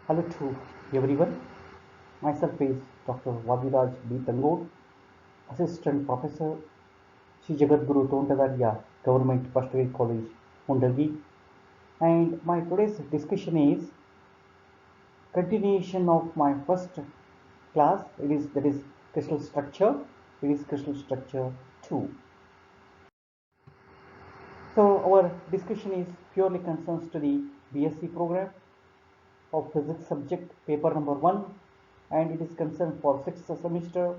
Hello to everyone. Myself is Dr. Vadiraj B. Tangod, Assistant Professor, Sri Jagadguru Tontadarya Government First Grade College, Mundalgi. And my today's discussion is continuation of my first class. That is crystal structure. It is crystal structure 2. So our discussion is purely concerns to the BSc program of physics subject paper number 1, and it is concerned for 6th semester,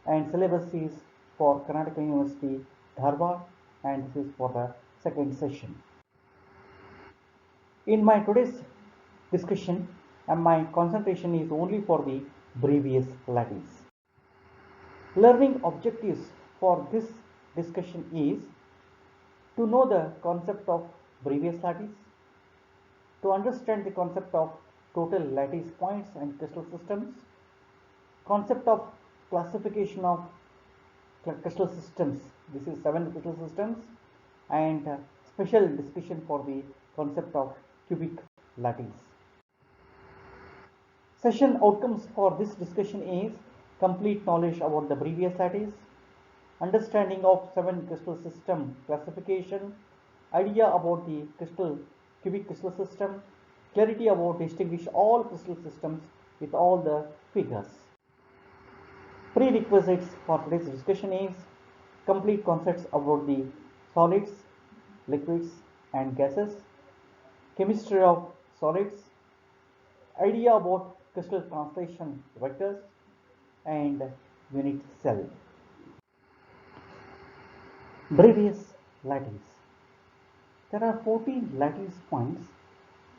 and syllabus is for Karnataka University, Dharwad, and this is for the second session. In my today's discussion, my concentration is only for the Bravais Lattice. Learning objectives for this discussion is to know the concept of Bravais Lattice, to understand the concept of total lattice points and crystal systems, concept of classification of crystal systems. This is 7 crystal systems, and special discussion for the concept of cubic lattice. Session outcomes for this discussion is complete knowledge about the Bravais lattice, understanding of 7 crystal system classification, idea about the cubic crystal system, clarity about distinguish all crystal systems with all the figures. Prerequisites for today's discussion is complete concepts about the solids, liquids and gases, chemistry of solids, idea about crystal translation vectors, and unit cell. Bravais lattice. There are 14 lattice points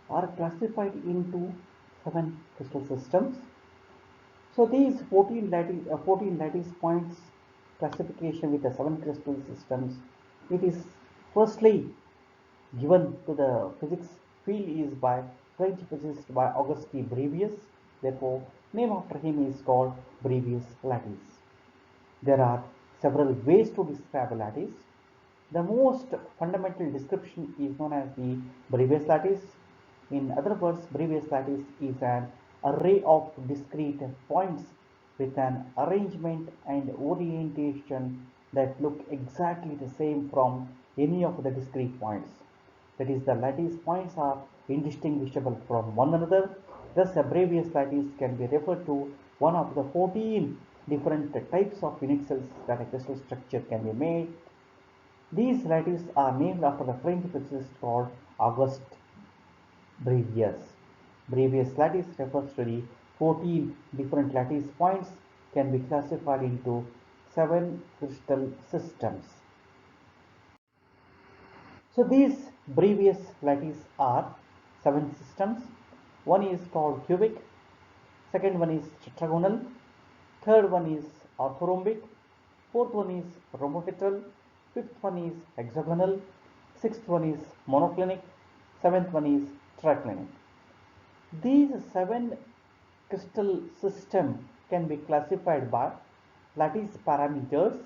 are classified into 7 crystal systems. So these 14 lattice points classification with the 7 crystal systems, it is firstly given to the physics field is by French physicist by Auguste Bravais. Therefore, name after him is called Bravais lattice. There are several ways to describe a lattice. The most fundamental description is known as the Bravais lattice. In other words, Bravais lattice is an array of discrete points with an arrangement and orientation that look exactly the same from any of the discrete points. That is, the lattice points are indistinguishable from one another. Thus, a Bravais lattice can be referred to one of the 14 different types of unit cells that a crystal structure can be made. These lattices are named after the French physicist called Auguste Bravais. Bravais lattice refers to the 14 different lattice points can be classified into 7 crystal systems. So these Bravais lattice are 7 systems. One is called cubic, second one is tetragonal, third one is orthorhombic, fourth one is rhombohedral, fifth one is hexagonal, sixth one is monoclinic, seventh one is triclinic. These 7 crystal system can be classified by lattice parameters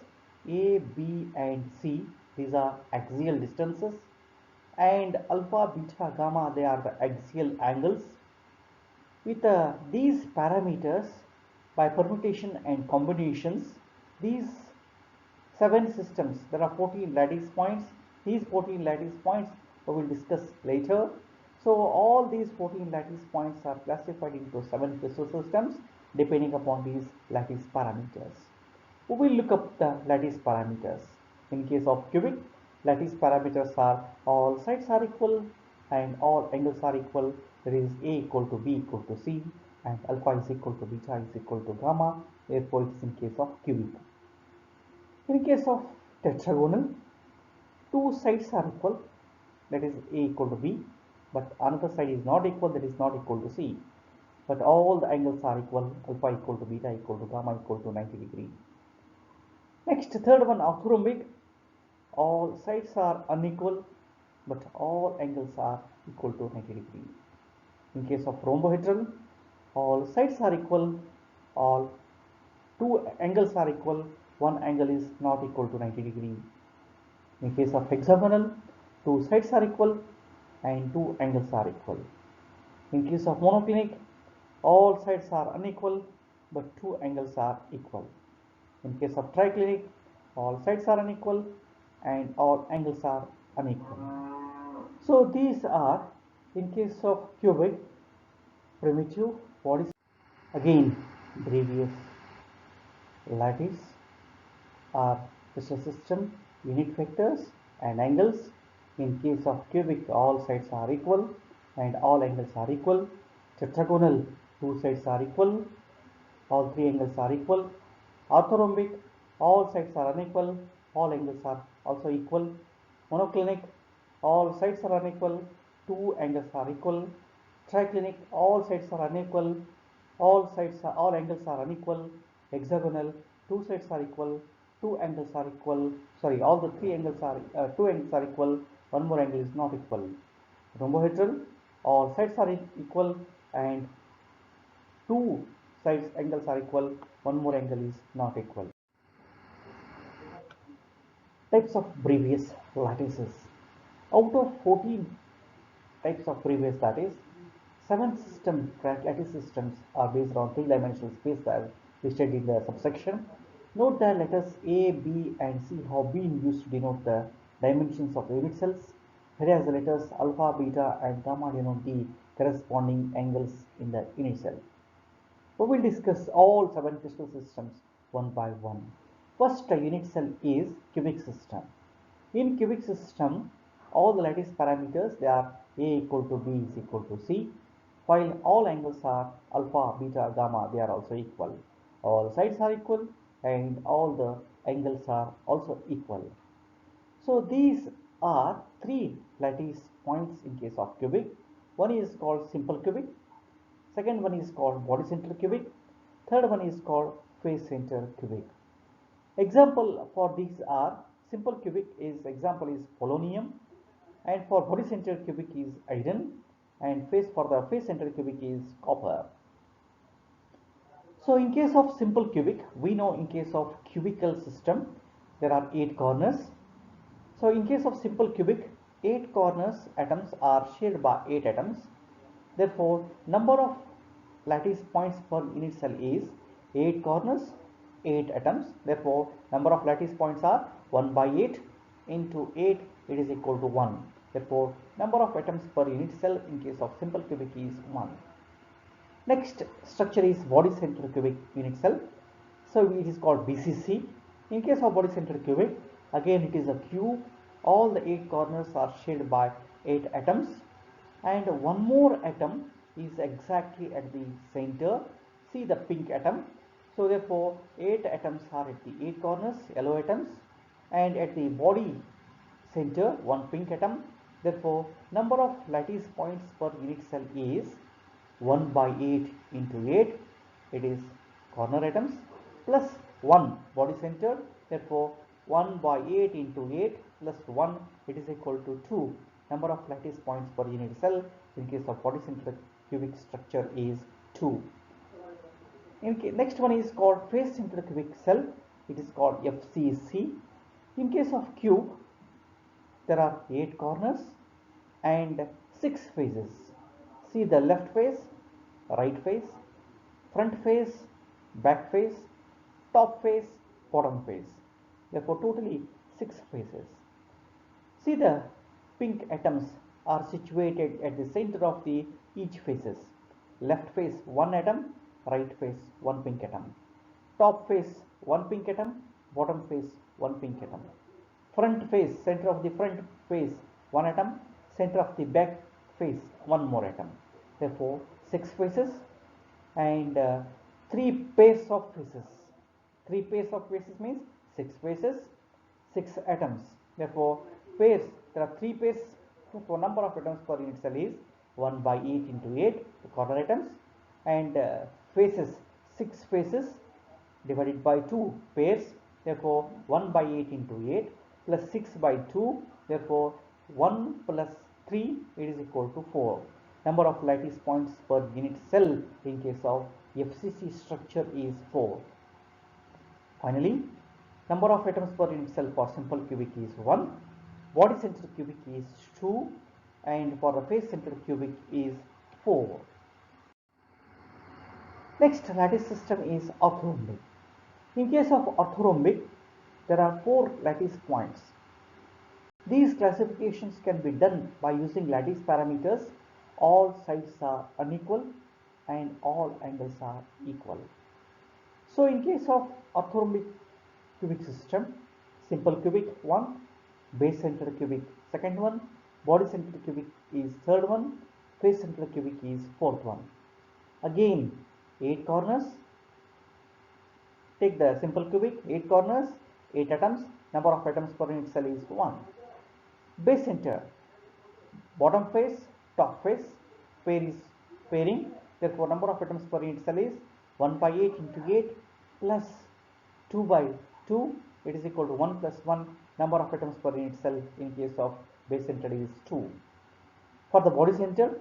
A, B and C. These are axial distances, and alpha, beta, gamma, they are the axial angles. With these parameters, by permutation and combinations, these 7 systems, there are 14 lattice points. These 14 lattice points we will discuss later. So all these 14 lattice points are classified into 7 crystal systems depending upon these lattice parameters. We will look up the lattice parameters. In case of cubic, lattice parameters are all sides are equal and all angles are equal. There is A equal to B equal to C, and alpha is equal to beta is equal to gamma. Therefore, it is in case of cubic. In case of tetragonal, two sides are equal, that is A equal to B, but another side is not equal, that is not equal to C. But all the angles are equal, alpha equal to beta equal to gamma equal to 90 degree. Next, third one, orthorhombic. All sides are unequal, but all angles are equal to 90 degree. In case of rhombohedral, all sides are equal, all two angles are equal, one angle is not equal to 90 degree. In case of hexagonal, two sides are equal and two angles are equal. In case of monoclinic, all sides are unequal, but two angles are equal. In case of triclinic, all sides are unequal and all angles are unequal. So these are, in case of cubic, primitive bodies. Again, Bravais lattice are crystal system unit vectors and angles. In case of cubic, all sides are equal and all angles are equal. Tetragonal, two sides are equal, all three angles are equal. Orthorhombic, all sides are unequal, all angles are also equal. Monoclinic, all sides are unequal, two angles are equal. Triclinic, all sides are unequal, all angles are unequal. Hexagonal, two sides are equal, two angles are equal. Sorry, all the three angles are two angles are equal, one more angle is not equal. Rhombohedral, all sides are equal and two sides angles are equal, one more angle is not equal. Types of Bravais lattices. Out of 14 types of Bravais lattice, 7 lattice systems are based on three-dimensional space as listed in the subsection. Note that letters A, B, and C have been used to denote the dimensions of the unit cells, whereas the letters alpha, beta, and gamma denote the corresponding angles in the unit cell. We will discuss all 7 crystal systems one by one. First, a unit cell is cubic system. In cubic system, all the lattice parameters, they are A equal to B is equal to C, while all angles are alpha, beta, gamma, they are also equal. All sides are equal and all the angles are also equal. So these are 3 lattice points in case of cubic. One is called simple cubic, second one is called body center cubic, third one is called face center cubic. Example for these are simple cubic is example is polonium, and for body center cubic is iron, and for the face center cubic is copper. So in case of simple cubic, we know in case of cubical system there are 8 corners. So in case of simple cubic, 8 corners atoms are shared by 8 atoms. Therefore, number of lattice points per unit cell is 8 corners, 8 atoms. Therefore, number of lattice points are 1 by 8 into 8, it is equal to 1. Therefore, number of atoms per unit cell in case of simple cubic is 1. Next structure is body center cubic unit cell. So it is called BCC. In case of body center cubic, again it is a cube. All the 8 corners are shared by 8 atoms, and one more atom is exactly at the center. See the pink atom. So therefore 8 atoms are at the 8 corners, yellow atoms, and at the body center one pink atom. Therefore number of lattice points per unit cell is 1 by 8 into 8, it is corner atoms, plus 1 body center. Therefore 1 by 8 into 8 plus 1, it is equal to 2. Number of lattice points per unit cell in case of body center cubic structure is 2. Next one is called face center cubic cell. It is called FCC. In case of cube, there are 8 corners and 6 faces. See the left face, right face, front face, back face, top face, bottom face. Therefore totally 6 faces. See the pink atoms are situated at the center of the each faces. Left face 1 atom, right face 1 pink atom. Top face 1 pink atom, bottom face 1 pink atom. Front face, center of the front face 1 atom, center of the back face 1 more atom. Therefore 6 faces and 3 pairs of faces. 3 pairs of faces means 6 faces, 6 atoms. Therefore pairs, there are 3 pairs. Therefore number of atoms per unit cell is 1 by 8 into 8, the corner atoms, and faces 6 faces divided by 2 pairs. Therefore 1 by 8 into 8 plus 6 by 2. Therefore 1 plus 3, it is equal to 4. Number of lattice points per unit cell in case of FCC structure is 4. Finally, number of atoms per unit cell for simple cubic is 1, body center cubic is 2, and for the face center cubic is 4. Next lattice system is orthorhombic. In case of orthorhombic, there are 4 lattice points. These classifications can be done by using lattice parameters. All sides are unequal and all angles are equal. So in case of orthorhombic cubic system, simple cubic 1, base centered cubic second one, body centered cubic is third one, face centered cubic is fourth one. Again 8 corners. Take the simple cubic, 8 corners, 8 atoms, number of atoms per unit cell is 1. Base center, bottom face, top face, pair is pairing, therefore number of atoms per unit cell is 1 by 8 into 8 plus 2 by 2, it is equal to 1 plus 1, number of atoms per unit cell in case of base center is 2. For the body center,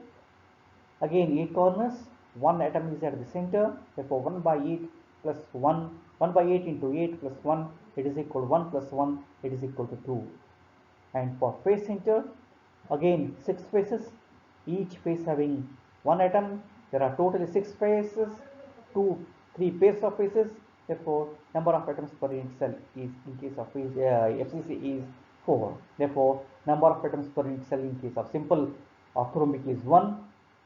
again 8 corners, 1 atom is at the center, therefore 1 by 8 plus 1, 1 by 8 into 8 plus 1, it is equal to 1 plus 1, it is equal to 2. And for face center, again 6 faces, each face having 1 atom, there are totally 6 faces, 3 pairs of faces, therefore number of atoms per unit cell is in case of FCC is 4. Therefore number of atoms per unit cell in case of simple orthorhombic is 1,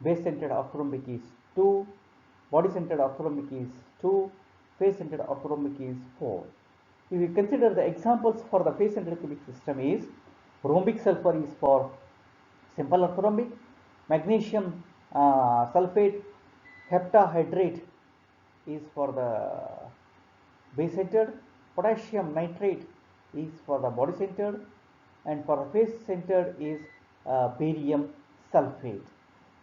base centered orthorhombic is 2, body centered orthorhombic is 2, face centered orthorhombic is 4. If we consider the examples for the face centered cubic system is rhombic sulfur is for simple orthorhombic, magnesium sulfate heptahydrate is for the base centered, potassium nitrate is for the body centered, and for the face centered is barium sulfate.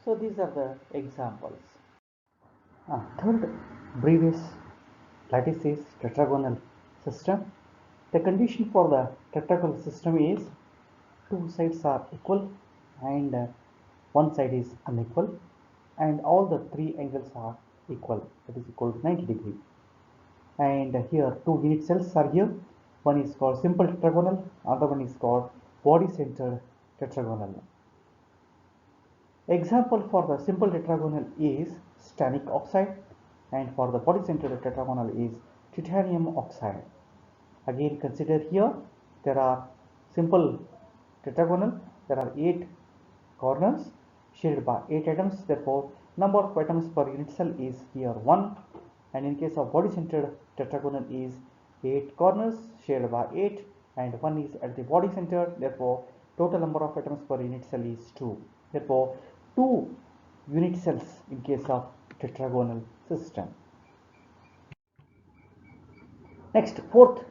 So these are the examples. Third, Bravais lattice is tetragonal system. The condition for the tetragonal system is two sides are equal and one side is unequal, and all the three angles are equal, that is equal to 90 degree. And here two unit cells are here. One is called simple tetragonal, other one is called body centered tetragonal. Example for the simple tetragonal is stannic oxide, and for the body centered tetragonal is titanium oxide. Again consider here there are simple tetragonal, there are 8 corners shared by 8 atoms, therefore number of atoms per unit cell is here 1, and in case of body centered tetragonal is 8 corners shared by 8 and 1 is at the body center, therefore total number of atoms per unit cell is 2, therefore 2 unit cells in case of tetragonal system. Next, fourth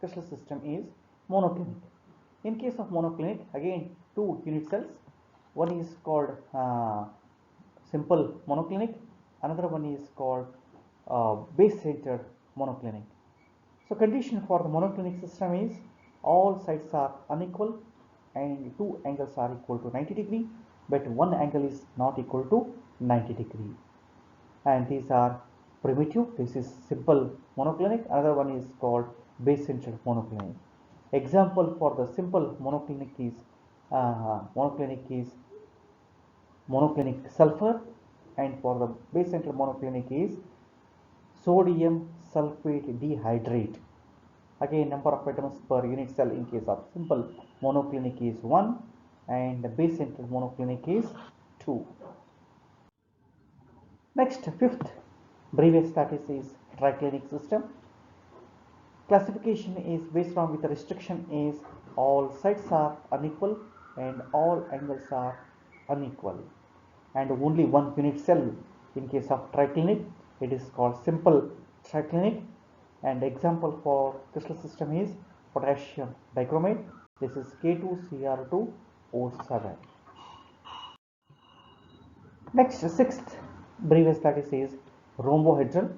crystal system is monoclinic. In case of monoclinic, again 2 unit cells, one is called simple monoclinic, another one is called base centered monoclinic. So condition for the monoclinic system is all sides are unequal and two angles are equal to 90 degree, but one angle is not equal to 90 degree. And these are primitive, this is simple monoclinic, another one is called base centered monoclinic. Example for the simple monoclinic is monoclinic sulfur, and for the base centered monoclinic is sodium sulfate dihydrate. Again number of atoms per unit cell in case of simple monoclinic is 1 and the base centered monoclinic is 2. Next, fifth Bravais Lattice is triclinic system. Classification is based on with the restriction is all sides are unequal and all angles are unequal, and only one unit cell in case of triclinic, it is called simple triclinic. And example for crystal system is potassium dichromate, this is K2Cr2O7. Next, sixth Bravais lattice is rhombohedral.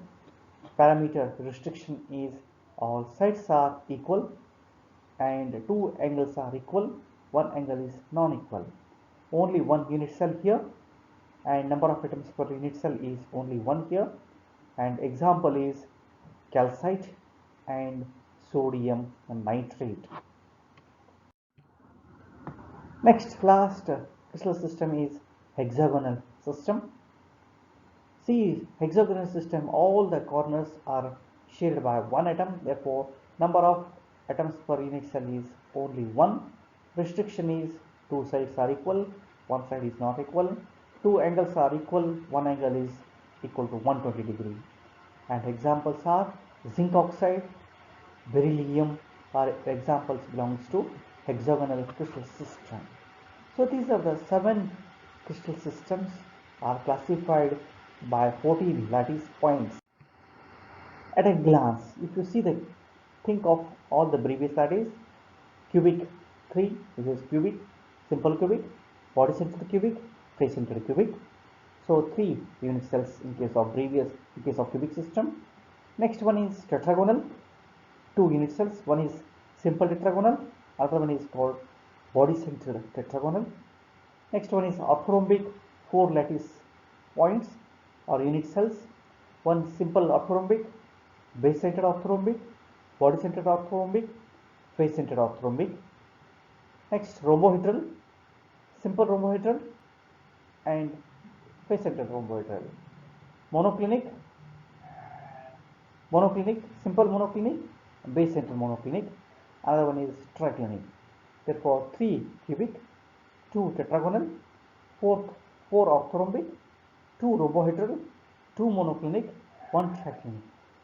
Parameter restriction is all sides are equal and two angles are equal, one angle is non-equal, only one unit cell here, and number of atoms per unit cell is only one here, and example is calcite and sodium nitrate. Next, last crystal system is hexagonal system. C. Hexagonal system, all the corners are shared by one atom, therefore number of atoms per unit cell is only one. Restriction is two sides are equal, one side is not equal, two angles are equal, one angle is equal to 120 degree. And examples are zinc oxide, beryllium are examples belongs to hexagonal crystal system. So these are the 7 crystal systems are classified by 14 lattice points. At a glance, if you see the think of all the Bravais lattice, cubic 3, which is cubic, simple cubic, body centered cubic, face centered cubic. So 3 unit cells in case of cubic system. Next one is tetragonal, 2 unit cells, one is simple tetragonal, other one is called body centered tetragonal. Next one is orthorhombic, 4 lattice points or unit cells, one simple orthorhombic, base centered orthorhombic, body centered orthorhombic, face centered orthorhombic. Next rhombohedral, simple rhombohedral and face centered rhombohedral. Monoclinic, simple monoclinic, base centered monoclinic. Another one is triclinic. Therefore 3 cubic, 2 tetragonal, 4 orthorhombic, 2 rhombohedral, 2 monoclinic, 1 triclinic.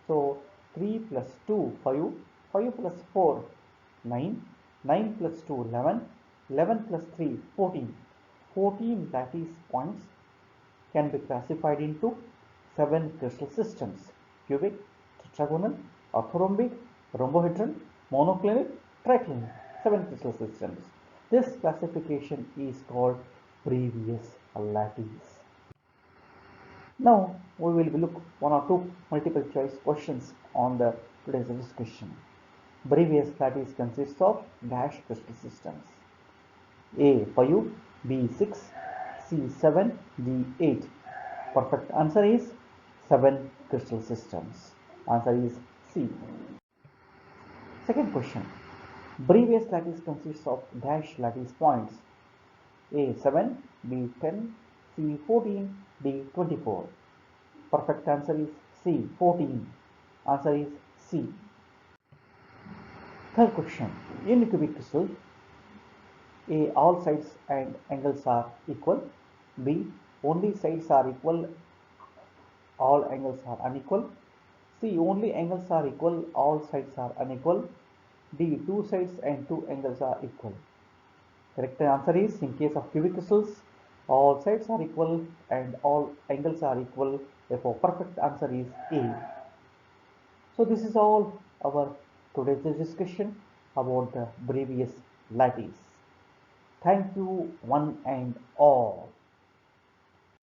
So 3 plus 2 5, 5 plus 4 9, 9 plus 2 11, 11 plus 3 14. 14 lattice points can be classified into 7 crystal systems: cubic, tetragonal, orthorhombic, rhombohedral, monoclinic, triclinic. 7 crystal systems. This classification is called Bravais lattice. Now we will look one or two multiple choice questions on the today's discussion. Bravais lattice consists of dash crystal systems: A 5, B 6, C 7, D 8. Perfect answer is 7 crystal systems. Answer is C. Second question. Bravais lattice consists of dash lattice points: A 7, B 10, C 14, D 24. Perfect answer is C 14. Answer is C. Third question. In cubic crystal, A. All sides and angles are equal. B. Only sides are equal, all angles are unequal. C. Only angles are equal, all sides are unequal. D. Two sides and two angles are equal. Correct answer is, in case of cubic crystals, all sides are equal and all angles are equal. Therefore, perfect answer is A. So this is all our today's discussion about the Bravais lattice. Thank you one and all.